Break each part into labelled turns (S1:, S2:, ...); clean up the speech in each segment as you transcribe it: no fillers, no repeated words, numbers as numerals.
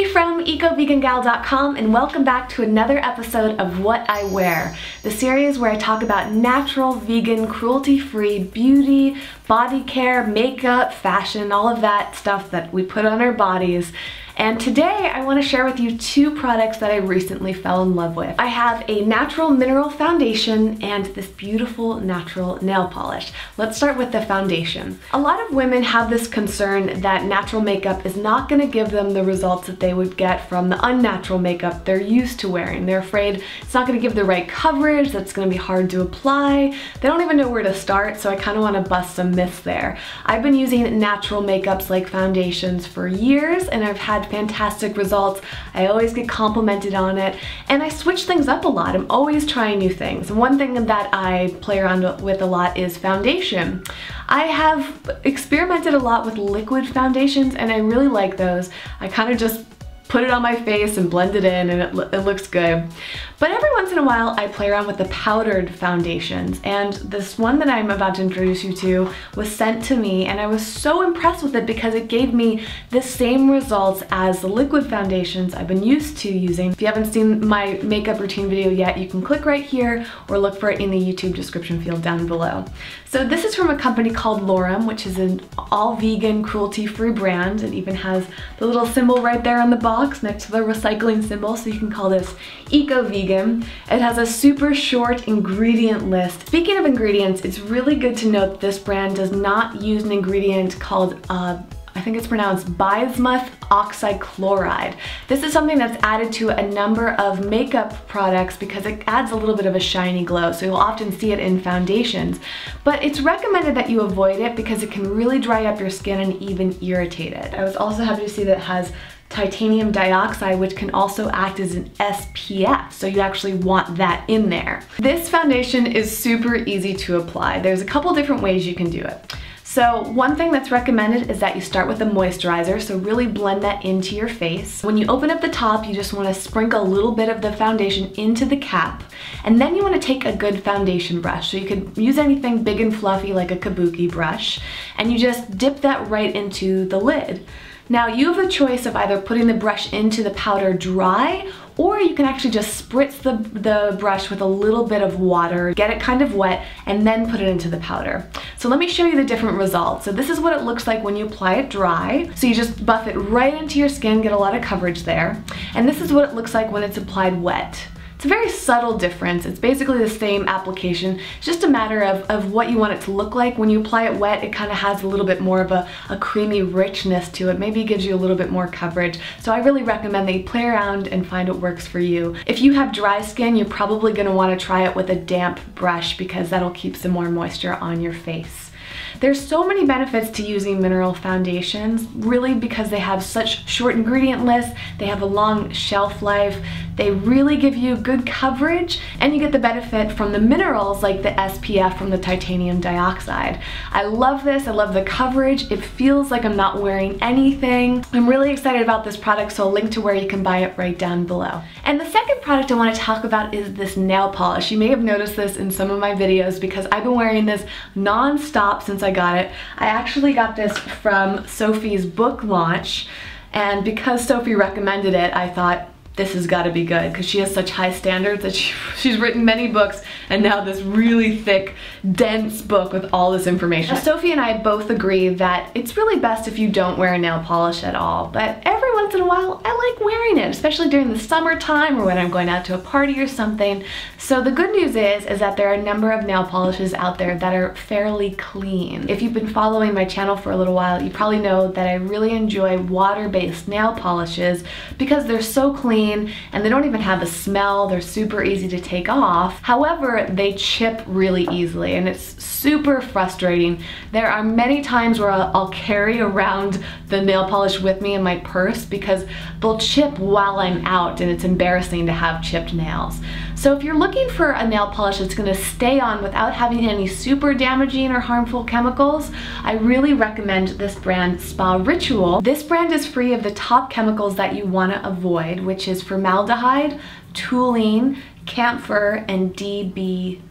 S1: Whitney from EcoVeganGal.com, and welcome back to another episode of What I Wear, the series where I talk about natural, vegan, cruelty-free beauty, body care, makeup, fashion, all of that stuff that we put on our bodies. And today I want to share with you two products that I recently fell in love with. I have a natural mineral foundation and this beautiful natural nail polish. Let's start with the foundation. A lot of women have this concern that natural makeup is not going to give them the results that they would get from the unnatural makeup they're used to wearing. They're afraid it's not going to give the right coverage, that's going to be hard to apply. They don't even know where to start, so I kind of want to bust some myths there. I've been using natural makeups like foundations for years and I've had fantastic results. I always get complimented on it, and I switch things up a lot. I'm always trying new things. And one thing that I play around with a lot is foundation. I have experimented a lot with liquid foundations and I really like those. I kind of just put it on my face and blend it in and it looks good. But every once in a while I play around with the powdered foundations, and this one that I'm about to introduce you to was sent to me and I was so impressed with it because it gave me the same results as the liquid foundations I've been used to using. If you haven't seen my makeup routine video yet, you can click right here or look for it in the YouTube description field down below. So this is from a company called Lorem, which is an all-vegan, cruelty-free brand. It even has the little symbol right there on the box next to the recycling symbol, so you can call this eco-vegan. It has a super short ingredient list. Speaking of ingredients, it's really good to note that this brand does not use an ingredient called I think it's pronounced bismuth oxide chloride. This is something that's added to a number of makeup products because it adds a little bit of a shiny glow, so you'll often see it in foundations. But it's recommended that you avoid it because it can really dry up your skin and even irritate it. I was also happy to see that it has titanium dioxide, which can also act as an SPF, so you actually want that in there. This foundation is super easy to apply. There's a couple different ways you can do it. So one thing that's recommended is that you start with a moisturizer, so really blend that into your face. When you open up the top, you just want to sprinkle a little bit of the foundation into the cap, and then you want to take a good foundation brush. So you could use anything big and fluffy like a kabuki brush, and you just dip that right into the lid. Now you have a choice of either putting the brush into the powder dry, or you can actually just spritz the brush with a little bit of water, get it kind of wet, and then put it into the powder. So let me show you the different results. So this is what it looks like when you apply it dry. So you just buff it right into your skin, get a lot of coverage there. And this is what it looks like when it's applied wet. It's a very subtle difference. It's basically the same application. It's just a matter of what you want it to look like. When you apply it wet, it kind of has a little bit more of a creamy richness to it. Maybe it gives you a little bit more coverage. So I really recommend that you play around and find what works for you. If you have dry skin, you're probably going to want to try it with a damp brush because that'll keep some more moisture on your face. There's so many benefits to using mineral foundations, really, because they have such short ingredient lists, they have a long shelf life, they really give you good coverage, and you get the benefit from the minerals like the SPF from the titanium dioxide. I love this, I love the coverage, it feels like I'm not wearing anything. I'm really excited about this product, so I'll link to where you can buy it right down below. And the second product I want to talk about is this nail polish. You may have noticed this in some of my videos because I've been wearing this non-stop since I got it. I actually got this from Sophie's book launch, and because Sophie recommended it, I thought this has got to be good because she has such high standards that she's written many books, and now this really thick, dense book with all this information. Now, Sophie and I both agree that it's really best if you don't wear a nail polish at all, but every once in a while I like wearing it, especially during the summertime or when I'm going out to a party or something. So the good news is that there are a number of nail polishes out there that are fairly clean. If you've been following my channel for a little while, you probably know that I really enjoy water-based nail polishes because they're so clean and they don't even have a smell. They're super easy to take off. However, they chip really easily and it's super frustrating. There are many times where I'll carry around the nail polish with me in my purse because they'll chip while I'm out and it's embarrassing to have chipped nails. So if you're looking for a nail polish that's going to stay on without having any super damaging or harmful chemicals, I really recommend this brand SpaRitual. This brand is free of the top chemicals that you want to avoid, which is formaldehyde, toluene, camphor, and DBTP.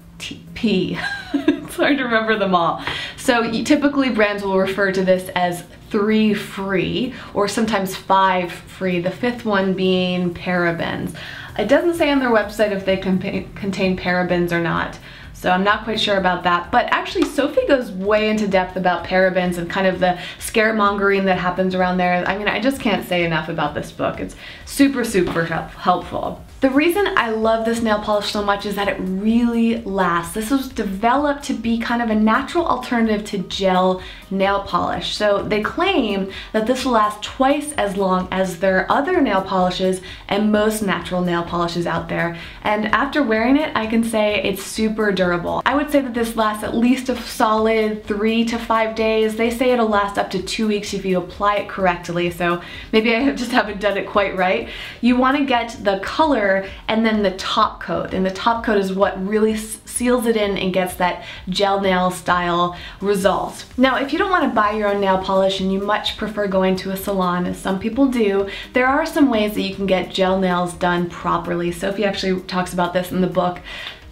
S1: It's hard to remember them all. So typically brands will refer to this as 3 free, or sometimes 5 free, the 5th one being parabens. It doesn't say on their website if they contain parabens or not, so I'm not quite sure about that. But actually, Sophie goes way into depth about parabens and kind of the scaremongering that happens around there. I mean, I just can't say enough about this book. It's super, super helpful. The reason I love this nail polish so much is that it really lasts. This was developed to be kind of a natural alternative to gel nail polish. So they claim that this will last twice as long as their other nail polishes and most natural nail polishes out there. And after wearing it, I can say it's super durable. I would say that this lasts at least a solid 3 to 5 days. They say it'll last up to 2 weeks if you apply it correctly. So maybe I just haven't done it quite right. You want to get the color and then the top coat, and the top coat is what really seals it in and gets that gel nail style result. Now, if you don't want to buy your own nail polish and you much prefer going to a salon, as some people do, there are some ways that you can get gel nails done properly. Sophie actually talks about this in the book.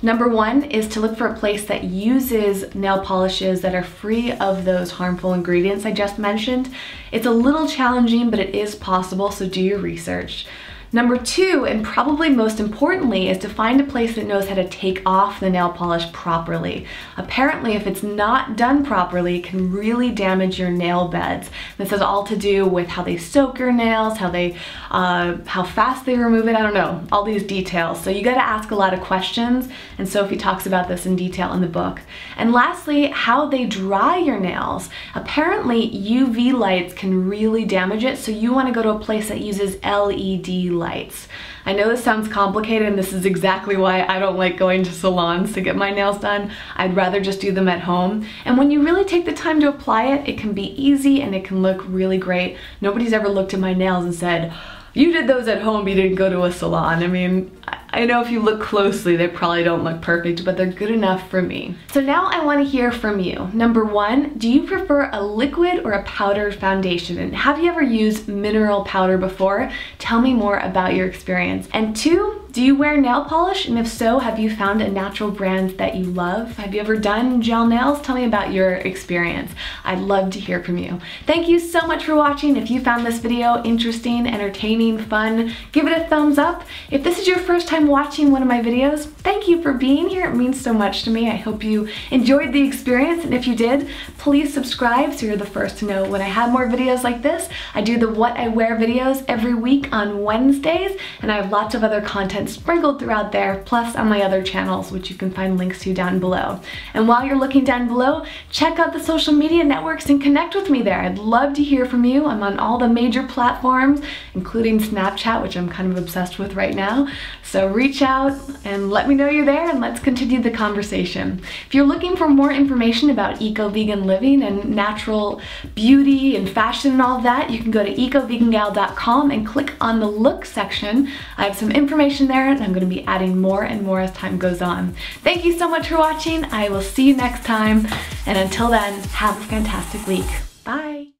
S1: Number 1 is to look for a place that uses nail polishes that are free of those harmful ingredients I just mentioned. It's a little challenging, but it is possible, so do your research. Number 2, and probably most importantly, is to find a place that knows how to take off the nail polish properly. Apparently, if it's not done properly, it can really damage your nail beds. This has all to do with how they soak your nails, how fast they remove it, I don't know, all these details. So you gotta ask a lot of questions, and Sophie talks about this in detail in the book. And lastly, how they dry your nails. Apparently, UV lights can really damage it, so you wanna go to a place that uses LED lights. I know this sounds complicated, and this is exactly why I don't like going to salons to get my nails done. I'd rather just do them at home. And when you really take the time to apply it, it can be easy and it can look really great. Nobody's ever looked at my nails and said, "You did those at home, you didn't go to a salon." I mean, I know if you look closely, they probably don't look perfect, but they're good enough for me. So now I want to hear from you. Number 1, do you prefer a liquid or a powdered foundation? And have you ever used mineral powder before? Tell me more about your experience. And 2, do you wear nail polish? And if so, have you found a natural brand that you love? Have you ever done gel nails? Tell me about your experience. I'd love to hear from you. Thank you so much for watching. If you found this video interesting, entertaining, fun, give it a thumbs up. If this is your first time watching one of my videos, thank you for being here. It means so much to me. I hope you enjoyed the experience, and if you did, please subscribe so you're the first to know when I have more videos like this. I do the What I Wear videos every week on Wednesdays, and I have lots of other content sprinkled throughout there, plus on my other channels, which you can find links to down below. And while you're looking down below, check out the social media networks and connect with me there. I'd love to hear from you. I'm on all the major platforms, including Snapchat, which I'm kind of obsessed with right now. So reach out and let me know you're there, and let's continue the conversation. If you're looking for more information about eco-vegan living and natural beauty and fashion and all of that, you can go to ecovegangal.com and click on the look section. I have some information there, and I'm going to be adding more and more as time goes on. Thank you so much for watching. I will see you next time, and until then, have a fantastic week. Bye.